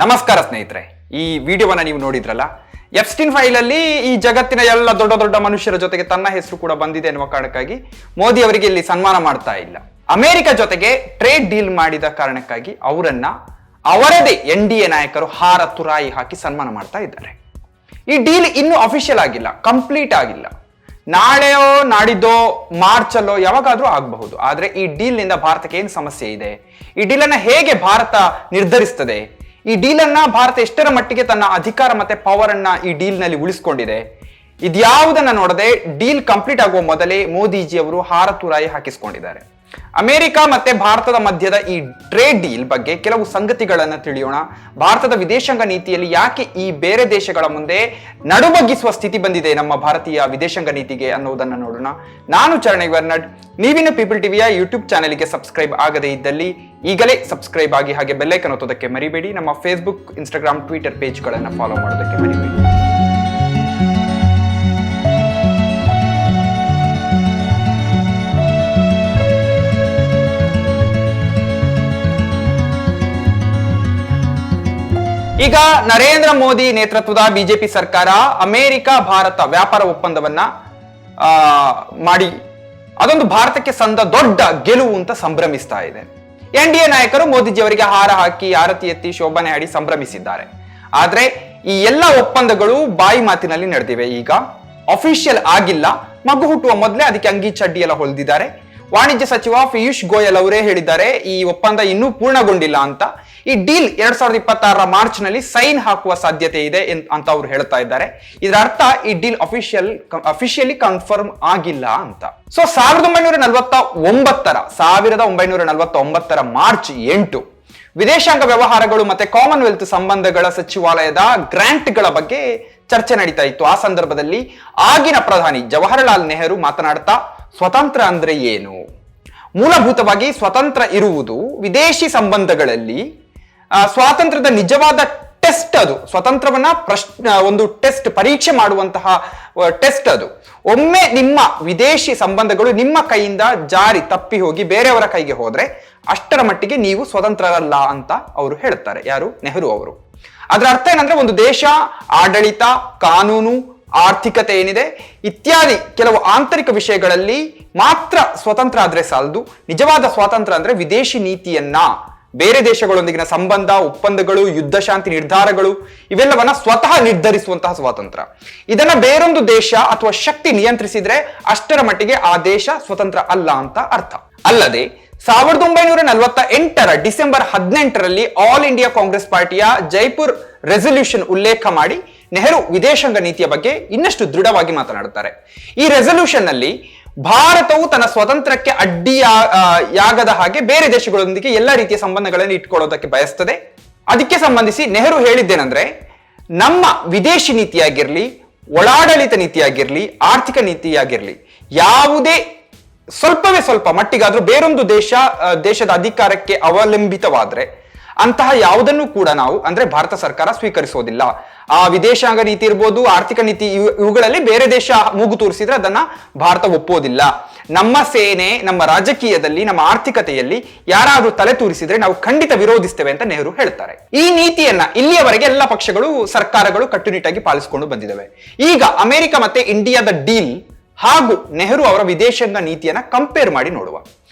ನಮಸ್ಕಾರ ಸ್ನೇಹಿತರೆ, ಈ ವಿಡಿಯೋವನ್ನ ನೀವು ನೋಡಿದ್ರಲ್ಲ. ಎಪ್ಸ್ಟೀನ್ ಫೈಲ್ ಅಲ್ಲಿ ಈ ಜಗತ್ತಿನ ಎಲ್ಲ ದೊಡ್ಡ ದೊಡ್ಡ ಮನುಷ್ಯರ ಜೊತೆಗೆ ತನ್ನ ಹೆಸರು ಕೂಡ ಬಂದಿದೆ ಎನ್ನುವ ಕಾರಣಕ್ಕಾಗಿ ಮೋದಿ ಅವರಿಗೆ ಇಲ್ಲಿ ಸನ್ಮಾನ ಮಾಡ್ತಾ ಇಲ್ಲ. ಅಮೆರಿಕ ಜೊತೆಗೆ ಟ್ರೇಡ್ ಡೀಲ್ ಮಾಡಿದ ಕಾರಣಕ್ಕಾಗಿ ಅವರನ್ನ ಅವರದೇ NDA ನಾಯಕರು ಹಾರ ತುರಾಯಿ ಹಾಕಿ ಸನ್ಮಾನ ಮಾಡ್ತಾ ಇದ್ದಾರೆ. ಈ ಡೀಲ್ ಇನ್ನೂ ಅಫಿಷಿಯಲ್ ಆಗಿಲ್ಲ, ಕಂಪ್ಲೀಟ್ ಆಗಿಲ್ಲ. ನಾಳೆಯೋ ನಾಡಿದ್ದೋ ಮಾರ್ಚ್ ಅಲ್ಲೋ ಯಾವಾಗಾದ್ರೂ ಆಗಬಹುದು. ಆದ್ರೆ ಈ ಡೀಲ್ ನಿಂದ ಭಾರತಕ್ಕೆ ಏನು ಸಮಸ್ಯೆ ಇದೆ, ಈ ಡೀಲ್ ಅನ್ನ ಹೇಗೆ ಭಾರತ ನಿರ್ಧರಿಸ್ತದೆ, ಈ ಡೀಲ್ ಅನ್ನ ಭಾರತ ಎಷ್ಟರ ಮಟ್ಟಿಗೆ ತನ್ನ ಅಧಿಕಾರ ಮತ್ತೆ ಪವರ್ ಅನ್ನ ಈ ಡೀಲ್ ನಲ್ಲಿ ಉಳಿಸ್ಕೊಂಡಿದೆ, ಇದ್ಯಾವುದನ್ನ ನೋಡದೆ ಡೀಲ್ ಕಂಪ್ಲೀಟ್ ಆಗುವ ಮೊದಲೇ ಮೋದಿಜಿ ಅವರು ಹಾರ ತುರಾಯಿ ಹಾಕಿಸ್ಕೊಂಡಿದ್ದಾರೆ. ಅಮೆರಿಕ ಮತ್ತೆ ಭಾರತದ ಮಧ್ಯದ ಈ ಟ್ರೇಡ್ ಡೀಲ್ ಬಗ್ಗೆ ಕೆಲವು ಸಂಗತಿಗಳನ್ನ ತಿಳಿಯೋಣ. ಭಾರತದ ವಿದೇಶಾಂಗ ನೀತಿಯಲ್ಲಿ ಯಾಕೆ ಈ ಬೇರೆ ದೇಶಗಳ ಮುಂದೆ ನಡುಬಗ್ಗಿಸುವ ಸ್ಥಿತಿ ಬಂದಿದೆ ನಮ್ಮ ಭಾರತೀಯ ವಿದೇಶಾಂಗ ನೀತಿಗೆ ಅನ್ನೋದನ್ನ ನೋಡೋಣ. ನಾನು ಚರಣ್ ವರ್ನಡ್. ನೀವಿನ ಪೀಪಲ್ ಟಿವಿಯ ಯೂಟ್ಯೂಬ್ ಚಾನೆಲ್ಗೆ ಸಬ್ಸ್ಕ್ರೈಬ್ ಆಗದೇ ಇದ್ದಲ್ಲಿ ಈಗಲೇ ಸಬ್ಸ್ಕ್ರೈಬ್ ಆಗಿ, ಹಾಗೆ ಬೆಲ್ಲೈಕನ್ ಒತ್ತೋದಕ್ಕೆ ಮರಿಬೇಡಿ. ನಮ್ಮ ಫೇಸ್ಬುಕ್, ಇನ್ಸ್ಟಾಗ್ರಾಮ್, ಟ್ವಿಟರ್ ಪೇಜ್ಗಳನ್ನು ಫಾಲೋ ಮಾಡೋದಕ್ಕೆ ಮರಿಬೇಡಿ. ಈಗ ನರೇಂದ್ರ ಮೋದಿ ನೇತೃತ್ವದ ಬಿಜೆಪಿ ಸರ್ಕಾರ ಅಮೆರಿಕ ಭಾರತ ವ್ಯಾಪಾರ ಒಪ್ಪಂದವನ್ನ ಮಾಡಿ ಅದೊಂದು ಭಾರತಕ್ಕೆ ಸಂದ ದೊಡ್ಡ ಗೆಲುವು ಅಂತ ಸಂಭ್ರಮಿಸ್ತಾ ಇದೆ. NDA ನಾಯಕರು ಮೋದಿಜಿ ಅವರಿಗೆ ಹಾರ ಹಾಕಿ ಆರತಿ ಎತ್ತಿ ಶೋಭನೆ ಹಾಡಿ ಸಂಭ್ರಮಿಸಿದ್ದಾರೆ. ಆದ್ರೆ ಈ ಎಲ್ಲ ಒಪ್ಪಂದಗಳು ಬಾಯಿ ಮಾತಿನಲ್ಲಿ ನಡೆದಿವೆ, ಈಗ ಅಫಿಷಿಯಲ್ ಆಗಿಲ್ಲ. ಮಗು ಹುಟ್ಟುವ ಮೊದಲೇ ಅದಕ್ಕೆ ಅಂಗಿ ಚಡ್ಡಿ ಎಲ್ಲ ಹೊಲಿದಿದ್ದಾರೆ. ವಾಣಿಜ್ಯ ಸಚಿವ ಪಿಯೂಷ್ ಗೋಯಲ್ ಅವರೇ ಹೇಳಿದ್ದಾರೆ ಈ ಒಪ್ಪಂದ ಇನ್ನೂ ಪೂರ್ಣಗೊಂಡಿಲ್ಲ ಅಂತ. ಈ ಡೀಲ್ 2026 ಮಾರ್ಚ್ ನಲ್ಲಿ ಸೈನ್ ಹಾಕುವ ಸಾಧ್ಯತೆ ಇದೆ ಅಂತ ಅವರು ಹೇಳ್ತಾ ಇದ್ದಾರೆ. ಇದರ ಅರ್ಥ ಈ ಡೀಲ್ ಅಫಿಷಿಯಲಿ ಕನ್ಫರ್ಮ್ ಆಗಿಲ್ಲ ಅಂತ. ಸೊ 1949 ಮಾರ್ಚ್ 8 ವಿದೇಶಾಂಗ ವ್ಯವಹಾರಗಳು ಮತ್ತೆ ಕಾಮನ್ವೆಲ್ತ್ ಸಂಬಂಧಗಳ ಸಚಿವಾಲಯದ ಗ್ರಾಂಟ್ಗಳ ಬಗ್ಗೆ ಚರ್ಚೆ ನಡೀತಾ ಇತ್ತು. ಆ ಸಂದರ್ಭದಲ್ಲಿ ಆಗಿನ ಪ್ರಧಾನಿ ಜವಾಹರಲಾಲ್ ನೆಹರು ಮಾತನಾಡ್ತಾ, ಸ್ವತಂತ್ರ ಅಂದ್ರೆ ಏನು, ಮೂಲಭೂತವಾಗಿ ಸ್ವತಂತ್ರ ಇರುವುದು ವಿದೇಶಿ ಸಂಬಂಧಗಳಲ್ಲಿ ಸ್ವಾತಂತ್ರ್ಯದ ನಿಜವಾದ ಟೆಸ್ಟ್. ಅದು ಸ್ವತಂತ್ರವನ್ನ ಒಂದು ಟೆಸ್ಟ್, ಪರೀಕ್ಷೆ ಮಾಡುವಂತಹ ಟೆಸ್ಟ್ ಅದು. ಒಮ್ಮೆ ನಿಮ್ಮ ವಿದೇಶಿ ಸಂಬಂಧಗಳು ನಿಮ್ಮ ಕೈಯಿಂದ ಜಾರಿ ತಪ್ಪಿ ಹೋಗಿ ಬೇರೆಯವರ ಕೈಗೆ ಹೋದ್ರೆ ಅಷ್ಟರ ಮಟ್ಟಿಗೆ ನೀವು ಸ್ವತಂತ್ರರಲ್ಲ ಅಂತ ಅವರು ಹೇಳ್ತಾರೆ. ಯಾರು? ನೆಹರು ಅವರು. ಅದರ ಅರ್ಥ ಏನಂದ್ರೆ ಒಂದು ದೇಶ ಆಡಳಿತ, ಕಾನೂನು, ಆರ್ಥಿಕತೆ ಏನಿದೆ ಇತ್ಯಾದಿ ಕೆಲವು ಆಂತರಿಕ ವಿಷಯಗಳಲ್ಲಿ ಮಾತ್ರ ಸ್ವತಂತ್ರ ಆದ್ರೆ ಸಾಲದು. ನಿಜವಾದ ಸ್ವಾತಂತ್ರ್ಯ ಅಂದ್ರೆ ವಿದೇಶಿ ನೀತಿಯನ್ನ, ಬೇರೆ ದೇಶಗಳೊಂದಿಗಿನ ಸಂಬಂಧ, ಒಪ್ಪಂದಗಳು, ಯುದ್ಧ ಶಾಂತಿ ನಿರ್ಧಾರಗಳು ಇವೆಲ್ಲವನ್ನ ಸ್ವತಃ ನಿರ್ಧರಿಸುವಂತಹ ಸ್ವಾತಂತ್ರ್ಯ. ಇದನ್ನ ಬೇರೊಂದು ದೇಶ ಅಥವಾ ಶಕ್ತಿ ನಿಯಂತ್ರಿಸಿದ್ರೆ ಅಷ್ಟರ ಮಟ್ಟಿಗೆ ಆ ದೇಶ ಸ್ವತಂತ್ರ ಅಲ್ಲ ಅಂತ ಅರ್ಥ. ಅಲ್ಲದೆ 1948 ಡಿಸೆಂಬರ್ 18 ಆಲ್ ಇಂಡಿಯಾ ಕಾಂಗ್ರೆಸ್ ಪಾರ್ಟಿಯ ಜೈಪುರ್ ರೆಸಲ್ಯೂಷನ್ ಉಲ್ಲೇಖ ಮಾಡಿ ನೆಹರು ವಿದೇಶಾಂಗ ನೀತಿಯ ಬಗ್ಗೆ ಇನ್ನಷ್ಟು ದೃಢವಾಗಿ ಮಾತನಾಡುತ್ತಾರೆ. ಈ ರೆಸಲ್ಯೂಷನ್ ನಲ್ಲಿ ಭಾರತವು ತನ್ನ ಸ್ವತಂತ್ರಕ್ಕೆ ಅಡ್ಡಿಯಾಗದ ಹಾಗೆ ಬೇರೆ ದೇಶಗಳೊಂದಿಗೆ ಎಲ್ಲ ರೀತಿಯ ಸಂಬಂಧಗಳನ್ನು ಇಟ್ಕೊಳ್ಳೋದಕ್ಕೆ ಬಯಸ್ತದೆ. ಅದಕ್ಕೆ ಸಂಬಂಧಿಸಿ ನೆಹರು ಹೇಳಿದ್ದೇನೆಂದ್ರೆ, ನಮ್ಮ ವಿದೇಶಿ ನೀತಿಯಾಗಿರ್ಲಿ, ಒಳಾಡಳಿತ ನೀತಿಯಾಗಿರ್ಲಿ, ಆರ್ಥಿಕ ನೀತಿಯಾಗಿರ್ಲಿ ಯಾವುದೇ ಸ್ವಲ್ಪವೇ ಸ್ವಲ್ಪ ಮಟ್ಟಿಗಾದ್ರೂ ಬೇರೊಂದು ದೇಶದ ಅಧಿಕಾರಕ್ಕೆ ಅವಲಂಬಿತವಾದ್ರೆ ಅಂತಹ ಯಾವುದನ್ನು ಕೂಡ ನಾವು ಅಂದ್ರೆ ಭಾರತ ಸರ್ಕಾರ ಸ್ವೀಕರಿಸೋದಿಲ್ಲ. ಆ ವಿದೇಶಾಂಗ ನೀತಿ ಇರ್ಬೋದು, ಆರ್ಥಿಕ ನೀತಿ, ಇವುಗಳಲ್ಲಿ ಬೇರೆ ದೇಶ ಮೂಗು ತೂರಿಸಿದ್ರೆ ಅದನ್ನ ಭಾರತ ಒಪ್ಪೋದಿಲ್ಲ. ನಮ್ಮ ಸೇನೆ, ನಮ್ಮ ರಾಜಕೀಯದಲ್ಲಿ, ನಮ್ಮ ಆರ್ಥಿಕತೆಯಲ್ಲಿ ಯಾರಾದ್ರೂ ತಲೆ ತೂರಿಸಿದ್ರೆ ನಾವು ಖಂಡಿತ ವಿರೋಧಿಸ್ತೇವೆ ಅಂತ ನೆಹರು ಹೇಳ್ತಾರೆ. ಈ ನೀತಿಯನ್ನ ಇಲ್ಲಿಯವರೆಗೆ ಎಲ್ಲ ಪಕ್ಷಗಳು, ಸರ್ಕಾರಗಳು ಕಟ್ಟುನಿಟ್ಟಾಗಿ ಪಾಲಿಸಿಕೊಂಡು ಬಂದಿದ್ದಾವೆ. ಈಗ ಅಮೆರಿಕ ಮತ್ತೆ ಇಂಡಿಯಾದ ಡೀಲ್ ಹಾಗೂ ನೆಹರು ಅವರ ವಿದೇಶಾಂಗ ನೀತಿಯನ್ನ ಕಂಪೇರ್ ಮಾಡಿ ನೋಡುವ.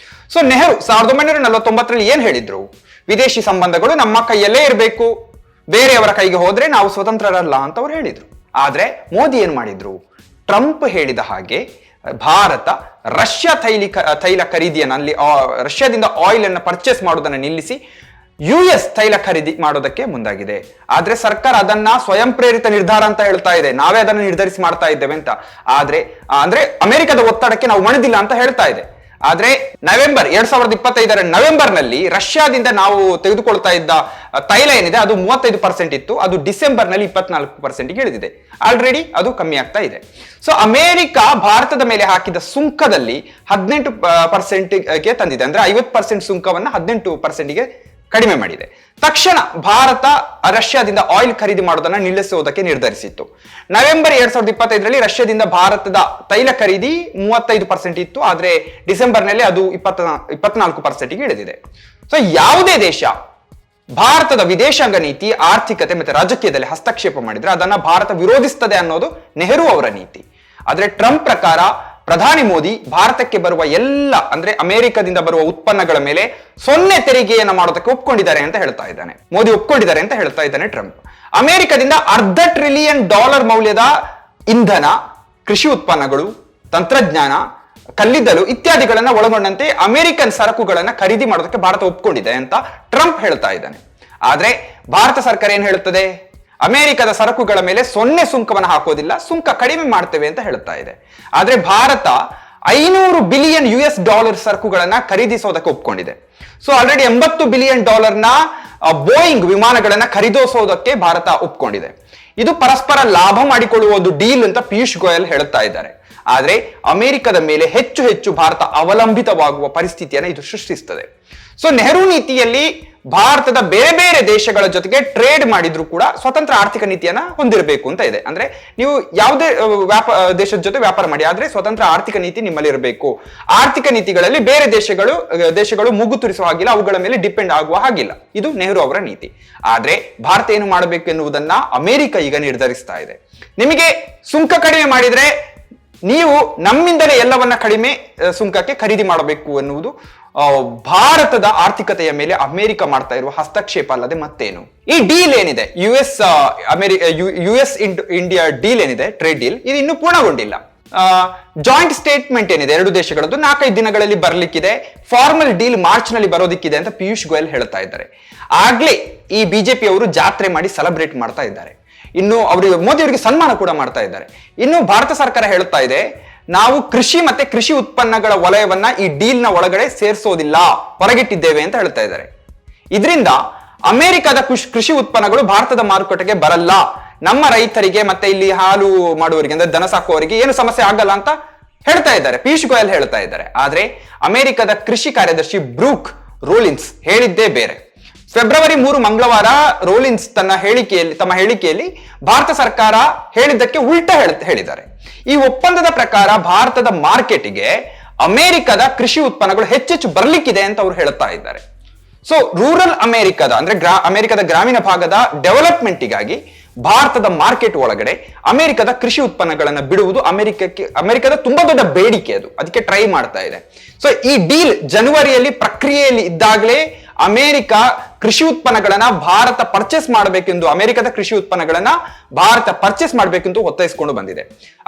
ಸೊ ನೆಹರು 1949 ಏನ್ ಹೇಳಿದ್ರು? ವಿದೇಶಿ ಸಂಬಂಧಗಳು ನಮ್ಮ ಕೈಯಲ್ಲೇ ಇರಬೇಕು, ಬೇರೆಯವರ ಕೈಗೆ ಹೋದ್ರೆ ನಾವು ಸ್ವತಂತ್ರರಲ್ಲ ಅಂತ ಅವ್ರು ಹೇಳಿದ್ರು. ಆದ್ರೆ ಮೋದಿ ಏನ್ ಮಾಡಿದ್ರು? ಟ್ರಂಪ್ ಹೇಳಿದ ಹಾಗೆ ಭಾರತ ರಷ್ಯಾ ತೈಲ ಖರೀದಿಯಲ್ಲಿ ರಷ್ಯಾದಿಂದ ಆಯಿಲ್ ಅನ್ನು ಪರ್ಚೇಸ್ ಮಾಡೋದನ್ನ ನಿಲ್ಲಿಸಿ US ತೈಲ ಖರೀದಿ ಮಾಡೋದಕ್ಕೆ ಮುಂದಾಗಿದೆ. ಆದ್ರೆ ಸರ್ಕಾರ ಅದನ್ನ ಸ್ವಯಂ ಪ್ರೇರಿತ ನಿರ್ಧಾರ ಅಂತ ಹೇಳ್ತಾ ಇದೆ, ನಾವೇ ಅದನ್ನು ನಿರ್ಧರಿಸಿ ಮಾಡ್ತಾ ಇದ್ದೇವೆ ಅಂತ. ಆದ್ರೆ ಅಂದ್ರೆ ಅಮೆರಿಕದ ಒತ್ತಡಕ್ಕೆ ನಾವು ಮಣಿದಿಲ್ಲ ಅಂತ ಹೇಳ್ತಾ ಇದೆ. ಆದ್ರೆ ನವೆಂಬರ್ 2025 ನವೆಂಬರ್ನಲ್ಲಿ ರಷ್ಯಾದಿಂದ ನಾವು ತೆಗೆದುಕೊಳ್ತಾ ಇದ್ದ ತೈಲ ಏನಿದೆ ಅದು 35% ಇತ್ತು, ಅದು ಡಿಸೆಂಬರ್ನಲ್ಲಿ 24% ಇಳಿದಿದೆ. ಆಲ್ರೆಡಿ ಅದು ಕಮ್ಮಿ ಆಗ್ತಾ ಇದೆ. ಸೊ ಅಮೆರಿಕ ಭಾರತದ ಮೇಲೆ ಹಾಕಿದ ಸುಂಕದಲ್ಲಿ 18%ಗೆ ತಂದಿದೆ. ಅಂದ್ರೆ 50% ಸುಂಕವನ್ನ 18%ಗೆ ಕಡಿಮೆ ಮಾಡಿದೆ. ತಕ್ಷಣ ಭಾರತ ರಷ್ಯಾದಿಂದ ಆಯಿಲ್ ಖರೀದಿ ಮಾಡೋದನ್ನ ನಿಲ್ಲಿಸುವುದಕ್ಕೆ ನಿರ್ಧರಿಸಿತ್ತು. ನವೆಂಬರ್ 2025 ರಷ್ಯಾದಿಂದ ಭಾರತದ ತೈಲ ಖರೀದಿ 35% ಇತ್ತು, ಆದ್ರೆ ಡಿಸೆಂಬರ್ನಲ್ಲಿ ಅದು 24%ಗೆ ಇಳಿದಿದೆ. ಸೊ ಯಾವುದೇ ದೇಶ ಭಾರತದ ವಿದೇಶಾಂಗ ನೀತಿ, ಆರ್ಥಿಕತೆ ಮತ್ತೆ ರಾಜಕೀಯದಲ್ಲಿ ಹಸ್ತಕ್ಷೇಪ ಮಾಡಿದ್ರೆ ಅದನ್ನ ಭಾರತ ವಿರೋಧಿಸ್ತದೆ ಅನ್ನೋದು ನೆಹರು ಅವರ ನೀತಿ. ಆದ್ರೆ ಟ್ರಂಪ್ ಪ್ರಕಾರ ಪ್ರಧಾನಿ ಮೋದಿ ಭಾರತಕ್ಕೆ ಬರುವ ಎಲ್ಲ ಅಂದ್ರೆ ಅಮೆರಿಕದಿಂದ ಬರುವ ಉತ್ಪನ್ನಗಳ ಮೇಲೆ 0 ತೆರಿಗೆಯನ್ನು ಮಾಡೋದಕ್ಕೆ ಒಪ್ಕೊಂಡಿದ್ದಾರೆ ಅಂತ ಹೇಳ್ತಾ ಇದ್ದಾನೆ. ಮೋದಿ ಒಪ್ಕೊಂಡಿದ್ದಾರೆ ಅಂತ ಹೇಳ್ತಾ ಇದ್ದಾನೆ ಟ್ರಂಪ್. ಅಮೆರಿಕದಿಂದ $1/2 ಟ್ರಿಲಿಯನ್ ಮೌಲ್ಯದ ಇಂಧನ, ಕೃಷಿ ಉತ್ಪನ್ನಗಳು, ತಂತ್ರಜ್ಞಾನ, ಕಲ್ಲಿದ್ದಲು ಇತ್ಯಾದಿಗಳನ್ನ ಒಳಗೊಂಡಂತೆ ಅಮೆರಿಕನ್ ಸರಕುಗಳನ್ನ ಖರೀದಿ ಮಾಡೋದಕ್ಕೆ ಭಾರತ ಒಪ್ಕೊಂಡಿದೆ ಅಂತ ಟ್ರಂಪ್ ಹೇಳ್ತಾ ಇದ್ದಾನೆ. ಆದ್ರೆ ಭಾರತ ಸರ್ಕಾರ ಏನ್ ಹೇಳುತ್ತದೆ? ಅಮೆರಿಕದ ಸರಕುಗಳ ಮೇಲೆ 0 ಸುಂಕವನ್ನು ಹಾಕೋದಿಲ್ಲ, ಸುಂಕ ಕಡಿಮೆ ಮಾಡ್ತೇವೆ ಅಂತ ಹೇಳ್ತಾ ಇದೆ. ಆದ್ರೆ ಭಾರತ $500 ಬಿಲಿಯನ್ ಸರಕುಗಳನ್ನ ಖರೀದಿಸೋದಕ್ಕೆ ಒಪ್ಕೊಂಡಿದೆ. ಸೊ ಆಲ್ರೆಡಿ $80 ಬಿಲಿಯನ್ ಬೋಯಿಂಗ್ ವಿಮಾನಗಳನ್ನ ಖರೀದಿಸೋದಕ್ಕೆ ಭಾರತ ಒಪ್ಕೊಂಡಿದೆ. ಇದು ಪರಸ್ಪರ ಲಾಭ ಮಾಡಿಕೊಳ್ಳುವ ಒಂದು ಡೀಲ್ ಅಂತ ಪಿಯೂಷ್ ಗೋಯಲ್ ಹೇಳ್ತಾ ಇದ್ದಾರೆ. ಆದ್ರೆ ಅಮೆರಿಕದ ಮೇಲೆ ಹೆಚ್ಚು ಹೆಚ್ಚು ಭಾರತ ಅವಲಂಬಿತವಾಗುವ ಪರಿಸ್ಥಿತಿಯನ್ನು ಇದು ಸೃಷ್ಟಿಸುತ್ತದೆ. ಸೊ ನೆಹರು ನೀತಿಯಲ್ಲಿ ಭಾರತದ ಬೇರೆ ಬೇರೆ ದೇಶಗಳ ಜೊತೆಗೆ ಟ್ರೇಡ್ ಮಾಡಿದ್ರು ಕೂಡ ಸ್ವತಂತ್ರ ಆರ್ಥಿಕ ನೀತಿಯನ್ನ ಹೊಂದಿರಬೇಕು ಅಂತ ಇದೆ. ಅಂದ್ರೆ ನೀವು ಯಾವುದೇ ದೇಶದ ಜೊತೆ ವ್ಯಾಪಾರ ಮಾಡಿ, ಆದ್ರೆ ಸ್ವತಂತ್ರ ಆರ್ಥಿಕ ನೀತಿ ನಿಮ್ಮಲ್ಲಿ ಇರಬೇಕು. ಆರ್ಥಿಕ ನೀತಿಗಳಲ್ಲಿ ಬೇರೆ ದೇಶಗಳು ಮೂಗು ತುರಿಸುವ ಹಾಗಿಲ್ಲ, ಅವುಗಳ ಮೇಲೆ ಡಿಪೆಂಡ್ ಆಗುವ ಹಾಗಿಲ್ಲ. ಇದು ನೆಹರು ಅವರ ನೀತಿ. ಆದ್ರೆ ಭಾರತ ಏನು ಮಾಡಬೇಕು ಎನ್ನುವುದನ್ನ ಅಮೆರಿಕ ಈಗ ನಿರ್ಧರಿಸ್ತಾ ಇದೆ. ನಿಮಗೆ ಸುಂಕ ಕಡಿಮೆ ಮಾಡಿದ್ರೆ ನೀವು ನಮ್ಮಿಂದಲೇ ಎಲ್ಲವನ್ನ ಕಡಿಮೆ ಸುಂಕಕ್ಕೆ ಖರೀದಿ ಮಾಡಬೇಕು ಎನ್ನುವುದು ಭಾರತದ ಆರ್ಥಿಕತೆಯ ಮೇಲೆ ಅಮೆರಿಕ ಮಾಡ್ತಾ ಇರುವ ಹಸ್ತಕ್ಷೇಪ ಅಲ್ಲದೆ ಮತ್ತೇನು? ಈ ಡೀಲ್ ಏನಿದೆ, ಯುಎಸ್ ಇಂಡಿಯಾ ಡೀಲ್ ಏನಿದೆ, ಟ್ರೇಡ್ ಡೀಲ್, ಇದು ಇನ್ನೂ ಪೂರ್ಣಗೊಂಡಿಲ್ಲ. ಜಾಯಿಂಟ್ ಸ್ಟೇಟ್ಮೆಂಟ್ ಏನಿದೆ ಎರಡು ದೇಶಗಳದ್ದು 4-5 ದಿನಗಳಲ್ಲಿ ಬರ್ಲಿಕ್ಕಿದೆ. ಫಾರ್ಮಲ್ ಡೀಲ್ ಮಾರ್ಚ್ ನಲ್ಲಿ ಬರೋದಿಕ್ಕಿದೆ ಅಂತ ಪಿಯೂಷ್ ಗೋಯಲ್ ಹೇಳ್ತಾ ಇದ್ದಾರೆ. ಆಗ್ಲೇ ಈ ಬಿಜೆಪಿ ಅವರು ಜಾತ್ರೆ ಮಾಡಿ ಸೆಲೆಬ್ರೇಟ್ ಮಾಡ್ತಾ ಇದ್ದಾರೆ. ಇನ್ನು ಮೋದಿ ಅವರಿಗೆ ಸನ್ಮಾನ ಕೂಡ ಮಾಡ್ತಾ ಇದ್ದಾರೆ. ಇನ್ನು ಭಾರತ ಸರ್ಕಾರ ಹೇಳ್ತಾ ಇದೆ, ನಾವು ಕೃಷಿ ಮತ್ತೆ ಕೃಷಿ ಉತ್ಪನ್ನಗಳ ವಲಯವನ್ನ ಈ ಡೀಲ್ ನ ಒಳಗಡೆ ಸೇರಿಸೋದಿಲ್ಲ, ಹೊರಗಿಟ್ಟಿದ್ದೇವೆ ಅಂತ ಹೇಳ್ತಾ ಇದ್ದಾರೆ. ಇದರಿಂದ ಅಮೆರಿಕದ ಕೃಷಿ ಉತ್ಪನ್ನಗಳು ಭಾರತದ ಮಾರುಕಟ್ಟೆಗೆ ಬರಲ್ಲ, ನಮ್ಮ ರೈತರಿಗೆ ಮತ್ತೆ ಇಲ್ಲಿ ಹಾಲು ಮಾಡುವವರಿಗೆ ಅಂದ್ರೆ ದನ ಸಾಕುವವರಿಗೆ ಏನು ಸಮಸ್ಯೆ ಆಗಲ್ಲ ಅಂತ ಹೇಳ್ತಾ ಇದ್ದಾರೆ, ಪಿಯೂಷ್ ಗೋಯಲ್ ಹೇಳ್ತಾ ಇದ್ದಾರೆ. ಆದ್ರೆ ಅಮೆರಿಕದ ಕೃಷಿ ಕಾರ್ಯದರ್ಶಿ ಬ್ರೂಕ್ ರೋಲಿನ್ಸ್ ಹೇಳಿದ್ದೇ ಬೇರೆ. ಫೆಬ್ರವರಿ 3 ಮಂಗಳವಾರ ರೋಲಿನ್ಸ್ ತಮ್ಮ ಹೇಳಿಕೆಯಲ್ಲಿ ಭಾರತ ಸರ್ಕಾರ ಹೇಳಿದ್ದಕ್ಕೆ ಉಲ್ಟಾ ಹೇಳಿದ್ದಾರೆ. ಈ ಒಪ್ಪಂದದ ಪ್ರಕಾರ ಭಾರತದ ಮಾರ್ಕೆಟ್ಗೆ ಅಮೆರಿಕದ ಕೃಷಿ ಉತ್ಪನ್ನಗಳು ಹೆಚ್ಚೆಚ್ಚು ಬರ್ಲಿಕ್ಕಿದೆ ಅಂತ ಅವರು ಹೇಳ್ತಾ ಇದ್ದಾರೆ. ಸೊ ರೂರಲ್ ಅಮೆರಿಕದ ಅಂದ್ರೆ ಅಮೆರಿಕದ ಗ್ರಾಮೀಣ ಭಾಗದ ಡೆವಲಪ್ಮೆಂಟ್ಗಾಗಿ ಭಾರತದ ಮಾರ್ಕೆಟ್ ಒಳಗಡೆ ಅಮೆರಿಕದ ಕೃಷಿ ಉತ್ಪನ್ನಗಳನ್ನು ಬಿಡುವುದು ಅಮೆರಿಕದ ತುಂಬಾ ದೊಡ್ಡ ಬೇಡಿಕೆ, ಅದಕ್ಕೆ ಟ್ರೈ ಮಾಡ್ತಾ ಇದೆ. ಸೊ ಈ ಡೀಲ್ ಜನವರಿಯಲ್ಲಿ ಪ್ರಕ್ರಿಯೆಯಲ್ಲಿ ಇದ್ದಾಗಲೇ ಅಮೆರಿಕ ಕೃಷಿ ಉತ್ಪನ್ನಗಳನ್ನ ಭಾರತ ಪರ್ಚೇಸ್ ಮಾಡಬೇಕೆಂದು ಅಮೆರಿಕದ ಕೃಷಿ ಉತ್ಪನ್ನಗಳನ್ನ ಭಾರತ ಪರ್ಚೇಸ್ ಮಾಡಬೇಕೆಂದು ಒತ್ತಾಯಿಸಿಕೊಂಡು ಬಂದಿದೆ.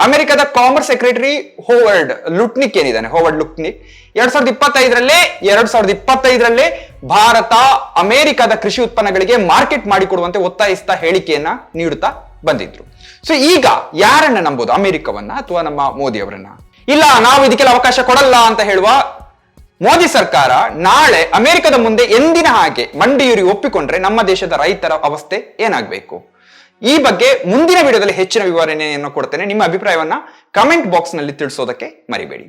ಅಮೆರಿಕದ ಕಾಮರ್ಸ್ ಸೆಕ್ರೆಟರಿ ಹೋವರ್ಡ್ ಲುಟ್ನಿಕ್ 2025ರಲ್ಲೇ ಭಾರತ ಅಮೆರಿಕದ ಕೃಷಿ ಉತ್ಪನ್ನಗಳಿಗೆ ಮಾರ್ಕೆಟ್ ಮಾಡಿಕೊಡುವಂತೆ ಒತ್ತಾಯಿಸ್ತಾ ಹೇಳಿಕೆಯನ್ನ ನೀಡುತ್ತಾ ಬಂದಿದ್ರು. ಸೊ ಈಗ ಯಾರನ್ನ ನಂಬೋದು, ಅಮೆರಿಕವನ್ನ ಅಥವಾ ನಮ್ಮ ಮೋದಿ ಅವರನ್ನ? ಇಲ್ಲ, ನಾವು ಇದಕ್ಕೆಲ್ಲ ಅವಕಾಶ ಕೊಡಲ್ಲ ಅಂತ ಹೇಳುವ ಮೋದಿ ಸರ್ಕಾರ ನಾಳೆ ಅಮೆರಿಕದ ಮುಂದೆ ಎಂದಿನ ಹಾಗೆ ಮಂಡಿಯೂರಿ ಒಪ್ಪಿಕೊಂಡ್ರೆ ನಮ್ಮ ದೇಶದ ರೈತರ ಅವಸ್ಥೆ ಏನಾಗಬೇಕು? ಈ ಬಗ್ಗೆ ಮುಂದಿನ ವಿಡಿಯೋದಲ್ಲಿ ಹೆಚ್ಚಿನ ವಿವರಣೆಯನ್ನು ಕೊಡ್ತೇನೆ. ನಿಮ್ಮ ಅಭಿಪ್ರಾಯವನ್ನ ಕಮೆಂಟ್ ಬಾಕ್ಸ್ ನಲ್ಲಿ ತಿಳಿಸೋದಕ್ಕೆ ಮರಿಬೇಡಿ.